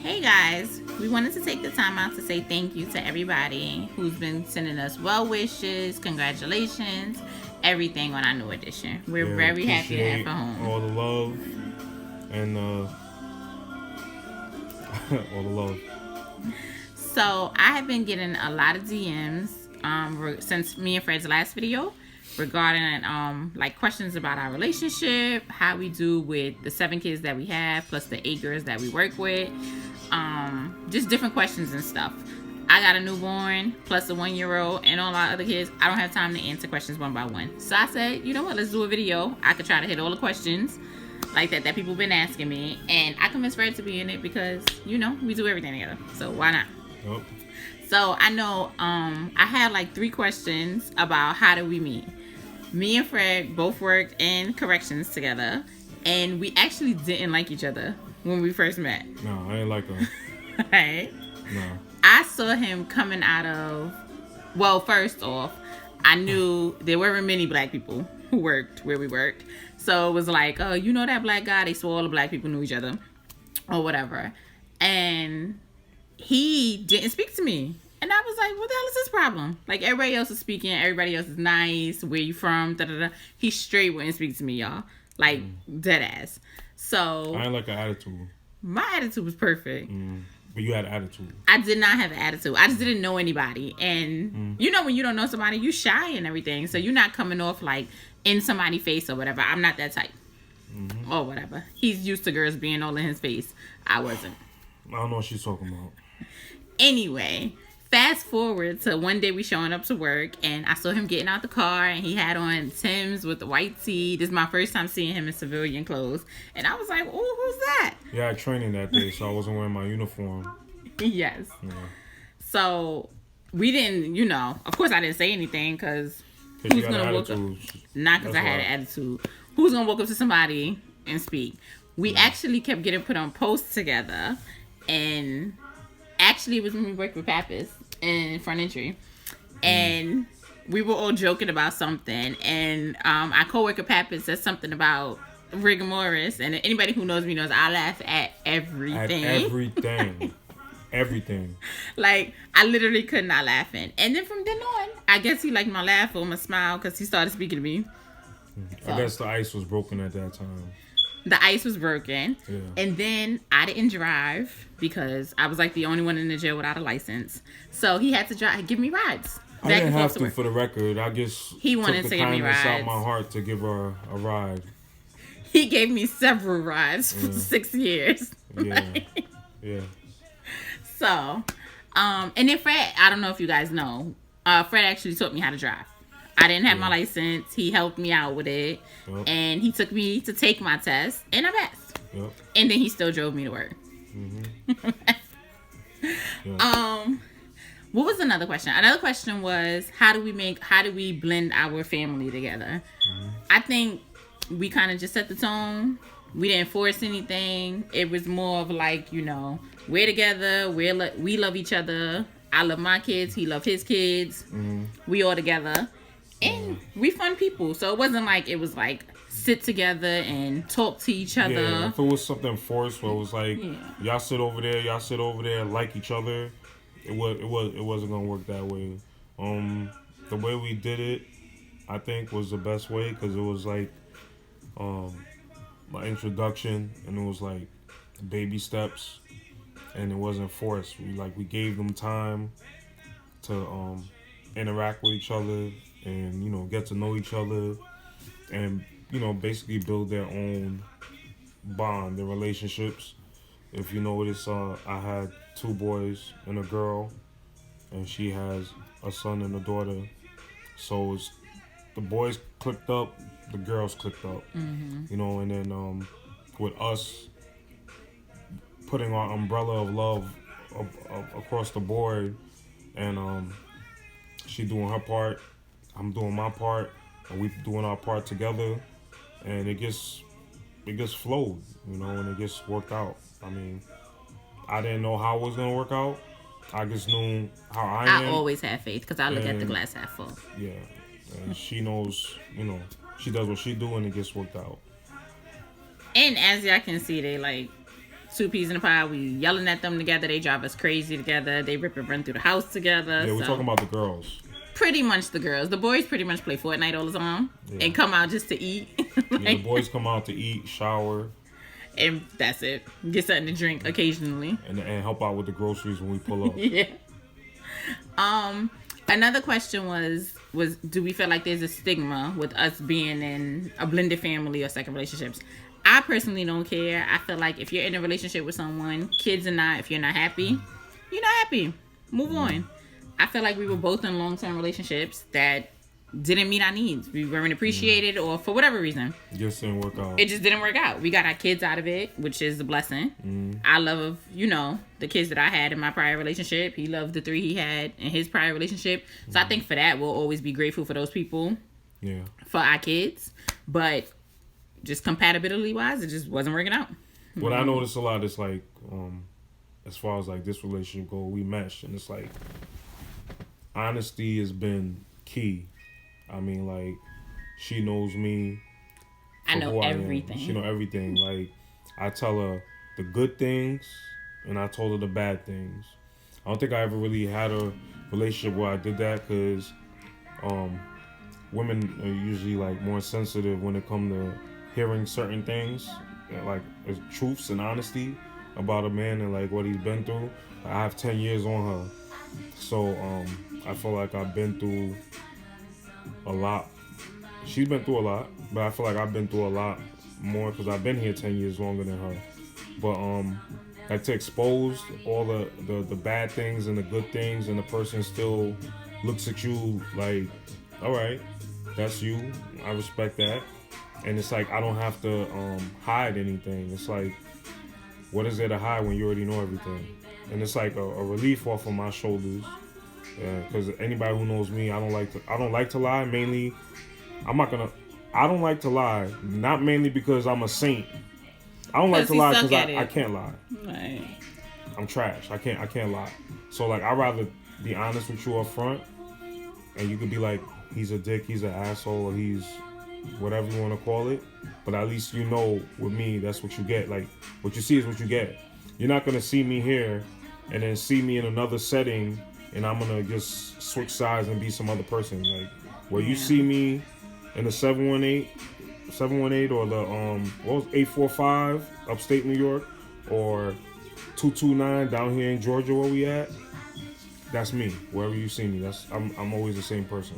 Hey guys, we wanted to take the time out to say thank you to everybody who's been sending us well wishes, congratulations, everything on our new edition. We're very happy to have her home. All the love and all the love. So I have been getting a lot of DMs since me and Fred's last video regarding like questions about our relationship, how we do with the 7 kids that we have plus the 8 girls that we work with, just different questions and stuff. I got a newborn plus a 1-year-old and all our other kids. I don't have time to answer questions one by one, so I said, you know what, let's do a video. I could try to hit all the questions like that people been asking me, and I convinced Fred to be in it because, you know, we do everything together, so why not? Yep. So I know I had like 3 questions about how did we meet. Me and Fred both worked in corrections together, and we actually didn't like each other when we first met. No, I ain't like him. Right? No. I saw him coming out of, well, first off, I knew there weren't many black people who worked where we worked. So it was like, oh, you know that black guy? They swore all the black people knew each other or whatever. And he didn't speak to me. And I was like, what the hell is his problem? Like, everybody else is speaking. Everybody else is nice. Where you from? Da-da-da. He straight wouldn't speak to me, y'all. Like, dead ass. So I ain't like an attitude. My attitude was perfect. But you had an attitude. I did not have an attitude. I just didn't know anybody. And you know when you don't know somebody, you shy and everything. So you're not coming off like in somebody's face or whatever. I'm not that type. Or whatever. He's used to girls being all in his face. I wasn't. I don't know what she's talking about. Anyway, fast forward to one day we showing up to work, and I saw him getting out the car, and he had on Tim's with the white tee. This is my first time seeing him in civilian clothes. And I was like, oh, who's that? Yeah, I had training that day, so I wasn't wearing my uniform. Yes. Yeah. So we didn't, you know, of course I didn't say anything because who's going to walk up? Not because I had an attitude. Who's going to walk up to somebody and speak? We actually kept getting put on posts together, and actually it was when we worked with Pappas in front entry, and we were all joking about something, and our coworker Pappas said something about rigor mortis, and anybody who knows me knows I laugh at everything. Everything. Like, I literally could not laugh in. And then from then on, I guess he liked my laugh or my smile because he started speaking to me. So. I guess the ice was broken at that time. The ice was broken. Yeah. And then I didn't drive because I was like the only one in the jail without a license. So he had to give me rides. I didn't have to, for the record. I just he wanted to give me rides. out my heart to give her a ride. He gave me several rides for 6 years. Yeah. Yeah. So, and then Fred, I don't know if you guys know, Fred actually taught me how to drive. I didn't have my license. He helped me out with it. Yep. And he took me to take my test, and I passed. Yep. And then he still drove me to work. What was another question? Another question was, how do we blend our family together? I think we kind of just set the tone. We didn't force anything. It was more of like, you know, we're together. We love each other. I love my kids. He loved his kids. We all together. And we fun people. So it wasn't like it was like sit together and talk to each other. Yeah, if it was something forced where it was like, y'all sit over there, like each other, it wasn't gonna work that way. The way we did it, I think, was the best way because it was like my introduction, and it was like baby steps, and it wasn't forced. We gave them time to interact with each other and, you know, get to know each other and, you know, basically build their own bond, their relationships. If you notice, I had 2 boys and a girl, and she has a son and a daughter. So the boys clicked up, the girls clicked up, you know, and then with us putting our umbrella of love across the board, and she doing her part, I'm doing my part, and we doing our part together, and it just flowed, you know, and it just worked out. I mean, I didn't know how it was gonna work out. I just knew how I am. I always have faith because I look at the glass half full. Yeah, and she knows, you know, she does what she do, and it just worked out. And as y'all can see, they like two peas in a pod. We yelling at them together. They drive us crazy together. They rip and run through the house together. Yeah, we're talking about the girls. Pretty much the girls. The boys pretty much play Fortnite all the time and come out just to eat. The boys come out to eat, shower. And that's it. Get something to drink occasionally. And help out with the groceries when we pull up. Yeah. Another question was do we feel like there's a stigma with us being in a blended family or second relationships? I personally don't care. I feel like if you're in a relationship with someone, kids or not, if you're not happy, you're not happy. Move on. I feel like we were both in long-term relationships that didn't meet our needs. We weren't appreciated or for whatever reason. Just didn't work out. It just didn't work out. We got our kids out of it, which is a blessing. I love, the kids that I had in my prior relationship. He loved the 3 he had in his prior relationship. So I think for that, we'll always be grateful for those people. Yeah. For our kids. But just compatibility-wise, it just wasn't working out. What I noticed a lot is like, as far as like this relationship go, we meshed. And it's like, honesty has been key. I mean, like, she knows me. I know everything. She know everything. Like, I tell her the good things, and I told her the bad things. I don't think I ever really had a relationship where I did that, because women are usually, like, more sensitive when it comes to hearing certain things, like, as truths and honesty about a man and, like, what he's been through. I have 10 years on her. So, I feel like I've been through a lot. She's been through a lot, but I feel like I've been through a lot more because I've been here 10 years longer than her. But like, to expose all the bad things and the good things, and the person still looks at you like, all right, that's you, I respect that. And it's like, I don't have to hide anything. It's like, what is there to hide when you already know everything? And it's like a relief off of my shoulders. Because anybody who knows me, I don't like to lie. Mainly, I don't like to lie. Not mainly because I'm a saint. I don't like to lie because I can't lie. Right. I'm trash. I can't lie. So like, I'd rather be honest with you up front, and you could be like, he's a dick, he's an asshole, or he's whatever you want to call it. But at least you know, with me, that's what you get. Like, what you see is what you get. You're not gonna see me here and then see me in another setting, and I'm gonna just switch sides and be some other person. Like, where you see me in the 718 or the 845 upstate New York, or 229 down here in Georgia where we at, that's me. Wherever you see me, I'm always the same person.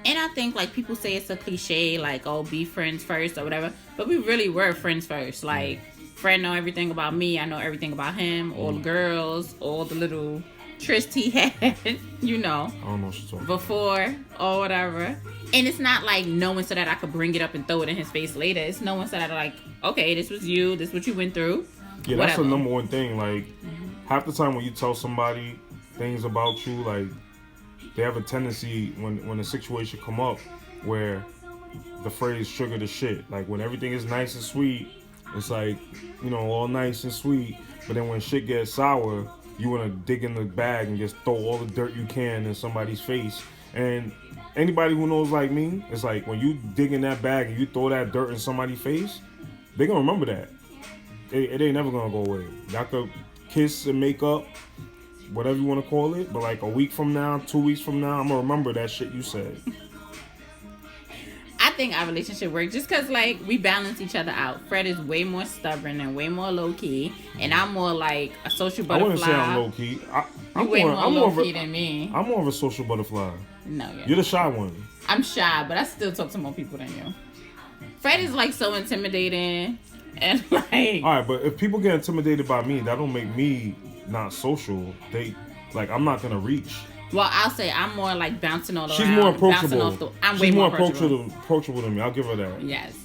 And I think, like, people say it's a cliche, like, oh, be friends first or whatever, but we really were friends first. Like, Fred know everything about me, I know everything about him, all the girls, all the little tryst he had, I don't know what you're talking before or whatever. And it's not like knowing so that I could bring it up and throw it in his face later. It's knowing so that, like, okay, this was you, this is what you went through. Yeah, that's the number one thing. Like, half the time when you tell somebody things about you, like, they have a tendency when a situation come up where the phrase sugar the shit. Like, when everything is nice and sweet, it's like, all nice and sweet. But then when shit gets sour, you want to dig in the bag and just throw all the dirt you can in somebody's face. And anybody who knows like me, it's like, when you dig in that bag and you throw that dirt in somebody's face, they're going to remember that. It ain't never going to go away. Y'all could kiss and make up, whatever you want to call it, but like a week from now, 2 weeks from now, I'm going to remember that shit you said. I think our relationship worked just because, like, we balance each other out. Fred is way more stubborn and way more low-key, and I'm more like a social butterfly. I wouldn't say I'm low-key. I'm way more low-key than me. I'm more of a social butterfly. No, you're the shy one. I'm shy, but I still talk to more people than you. Fred is, like, so intimidating, and, like... All right, but if people get intimidated by me, that don't make me not social. I'm not going to reach. Well, I'll say I'm more like bouncing all around. She's more approachable. I'm way more approachable than me. I'll give her that. Yes.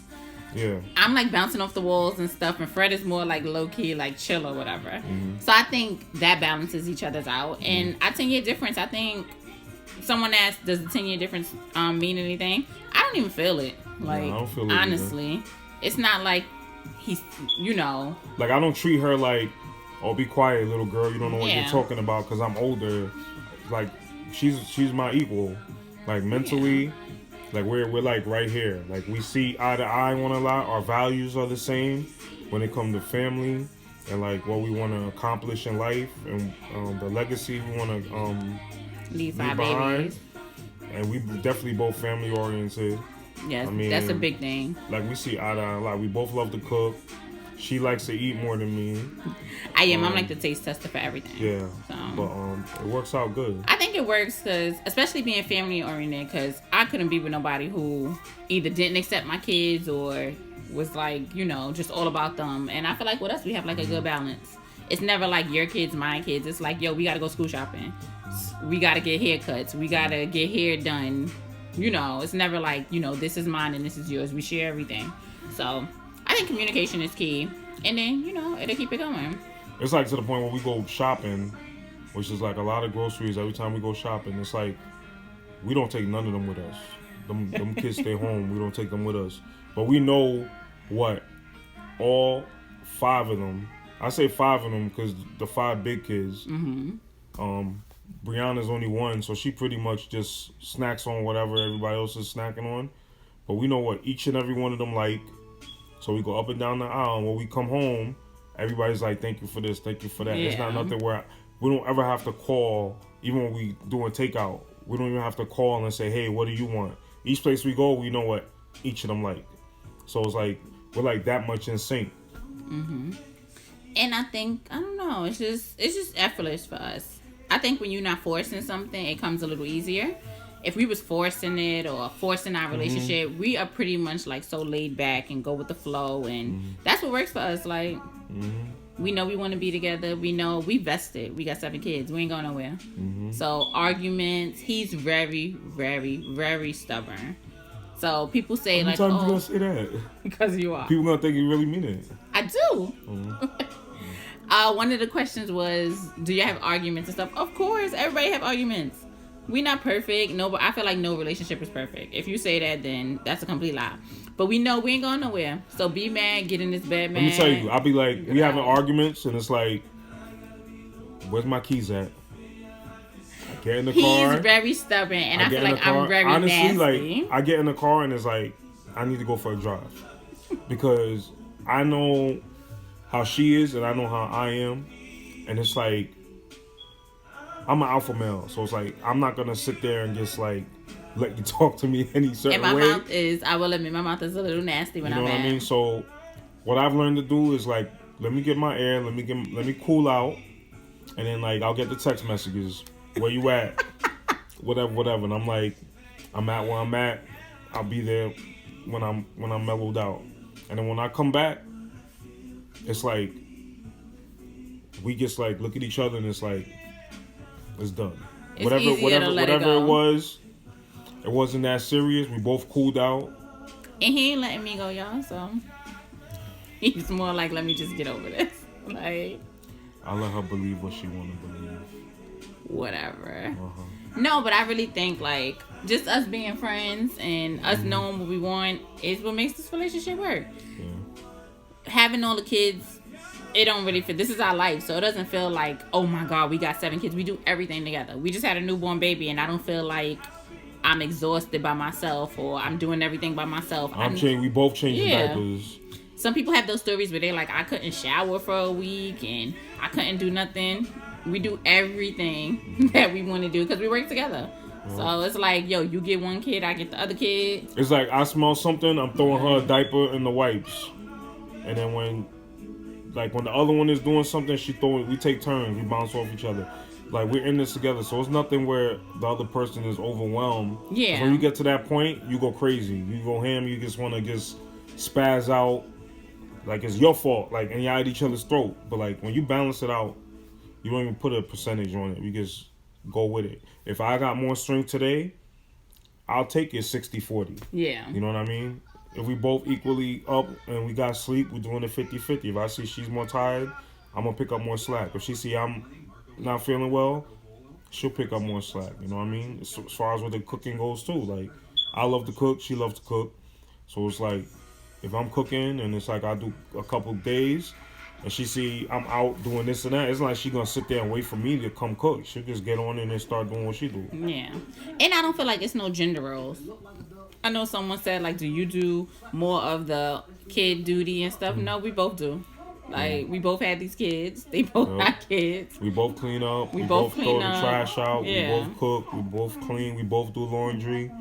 Yeah. I'm like bouncing off the walls and stuff, and Fred is more like low key, like chill or whatever. Mm-hmm. So I think that balances each other's out. And a 10-year difference, I think someone asked, does the 10-year difference mean anything? I don't even feel it. Like, no, I don't feel it honestly, either. It's not like he's, Like, I don't treat her like, oh, be quiet, little girl. You don't know what you're talking about because I'm older. Like, she's my equal. Like, mentally, like, we're like right here. Like, we see eye to eye on a lot. Our values are the same when it comes to family. and like what we want to accomplish in life, and the legacy we want to Leave leave our behind. babies. And we definitely both family oriented. Yes, I mean, that's a big thing. Like we see eye to eye. Like we both love to cook. She likes to eat more than me. I am. I'm like the taste tester for everything. Yeah. So. But it works out good. I think it works because, especially being family oriented, because I couldn't be with nobody who either didn't accept my kids or was like, you know, just all about them. And I feel like with us, we have like a good balance. It's never like your kids, my kids. It's like, yo, we got to go school shopping. We got to get haircuts. We got to get hair done. You know, it's never like, you know, this is mine and this is yours. We share everything. So I think communication is key. And then, you know, it'll keep it going. It's like to the point where we go shopping, which is like a lot of groceries. Every time we go shopping, it's like we don't take none of them with us. Them kids stay home. We don't take them with us. But we know what all 5 of them. I say 5 of them because the 5 big kids. Brianna's only 1, so she pretty much just snacks on whatever everybody else is snacking on. But we know what each and every one of them like. So we go up and down the aisle. And when we come home, everybody's like, thank you for this, thank you for that. Yeah. It's not nothing where we don't ever have to call, even when we doing takeout. We don't even have to call and say, hey, what do you want? Each place we go, we know what each of them like. So it's like, we're like that much in sync. And I think, I don't know, it's just effortless for us. I think when you're not forcing something, it comes a little easier. If we was forcing it or forcing our relationship, we are pretty much like so laid back and go with the flow, and that's what works for us. Like, we know we want to be together. We know we vested. We got 7 kids. We ain't going nowhere. So arguments, he's very, very, very stubborn. So people say How like, many times you gonna say that? because you are. People gonna think you really mean it. I do. One of the questions was, do you have arguments and stuff? Of course, everybody have arguments. We not perfect. No, but I feel like no relationship is perfect. If you say that, then that's a complete lie. But we know we ain't going nowhere. So be mad, get in this bed, man. Let me tell you, I'll be like, we having arguments, and it's like, where's my keys at? I get in the car. He's very stubborn, and I feel like I'm very honestly, nasty. Like, I get in the car, and it's like, I need to go for a drive. Because I know how she is, and I know how I am. And it's like, I'm an alpha male, so it's like I'm not gonna sit there and just like let you talk to me any certain way. And my mouth is, I will admit, my mouth is a little nasty when I'm mad. You know what I mean? So what I've learned to do is like, let me get my air, let me cool out, and then like I'll get the text messages. Where you at? whatever. And I'm like, I'm at where I'm at. I'll be there when I'm mellowed out. And then when I come back, it's like we just like look at each other and it's like, it's done. It's Whatever it was, it wasn't that serious. We both cooled out. And he ain't letting me go, y'all, so he's more like, let me just get over this. Like, I let her believe what she want to believe. Whatever. No, but I really think like just us being friends and us knowing what we want is what makes this relationship work. Yeah. Having all the kids, it don't really fit. This is our life, so it doesn't feel like, oh my God, we got 7 kids. We do everything together. We just had a newborn baby, and I don't feel like I'm exhausted by myself or I'm doing everything by myself. We both changing diapers. Some people have those stories where they're like, I couldn't shower for a week and I couldn't do nothing. We do everything that we want to do because we work together. So it's like, yo, you get one kid, I get the other kid. It's like I smell something, I'm throwing her a diaper and the wipes. And then when the other one is doing something, we take turns, we bounce off each other. Like, we're in this together, so it's nothing where the other person is overwhelmed. Yeah. When you get to that point, you go crazy. You go ham, you just want to just spaz out. Like, it's your fault. Like, and y'all at each other's throat. But, like, when you balance it out, you don't even put a percentage on it. You just go with it. If I got more strength today, I'll take it 60-40. Yeah. You know what I mean? If we both equally up and we got sleep, we're doing it 50-50. If I see she's more tired, I'm going to pick up more slack. If she see I'm not feeling well, she'll pick up more slack. You know what I mean? As far as with the cooking goes, too. Like, I love to cook. She loves to cook. So it's like, if I'm cooking and it's like I do a couple days and she see I'm out doing this and that, it's like she going to sit there and wait for me to come cook. She'll just get on and then start doing what she do. Yeah. And I don't feel like it's no gender roles. I know someone said, like, do you do more of the kid duty and stuff? No, we both do. Like, we both had these kids. They both Yep. got kids. We both clean up. We We both both clean throw the up. trash out. Yeah. We both cook. We both clean. We both do laundry.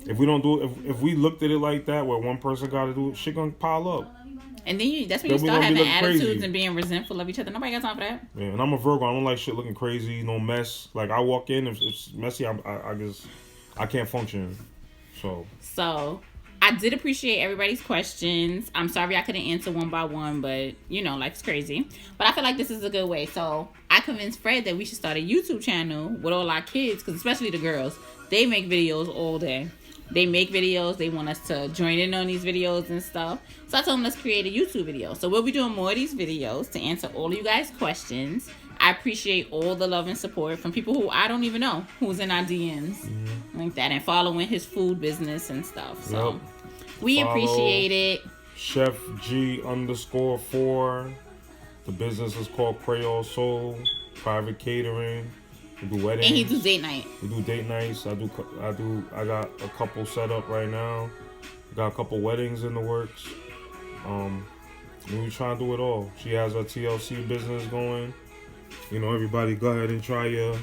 If we don't do, if we looked at it like that, where one person got to do it, shit gonna pile up. And then that's when you Then we start gonna be having looking attitudes crazy. and being resentful of each other. Nobody got time for that. Yeah, and I'm a Virgo. I don't like shit looking crazy, no mess. Like I walk in, if it's messy, I just I can't function. So I did appreciate everybody's questions. I'm sorry I couldn't answer one by one, but you know, life's crazy. But I feel like this is a good way. So I convinced Fred that we should start a YouTube channel with all our kids, because especially the girls, they make videos all day. They make videos. They want us to join in on these videos and stuff. So I told them, let's create a YouTube video. So we'll be doing more of these videos to answer all of you guys' questions. I appreciate all the love and support from people who I don't even know who's in our DMs like that, and following his food business and stuff. So we appreciate it. Chef G_4. The business is called Creole Soul. Private catering. We do weddings. And he do date night. We do date nights. I got a couple set up right now. Got a couple weddings in the works. We try to do it all. She has her TLC business going. You know, everybody go ahead and try your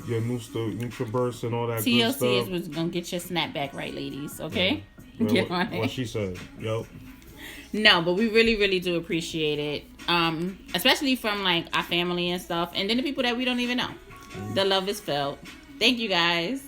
NutriBurst and all that good stuff. TLC is what's gonna get your snapback right, ladies. Okay, Yeah. get on it. What she said. Yep. No, but we really, really do appreciate it. Especially from like our family and stuff, and then the people that we don't even know. The love is felt. Thank you guys.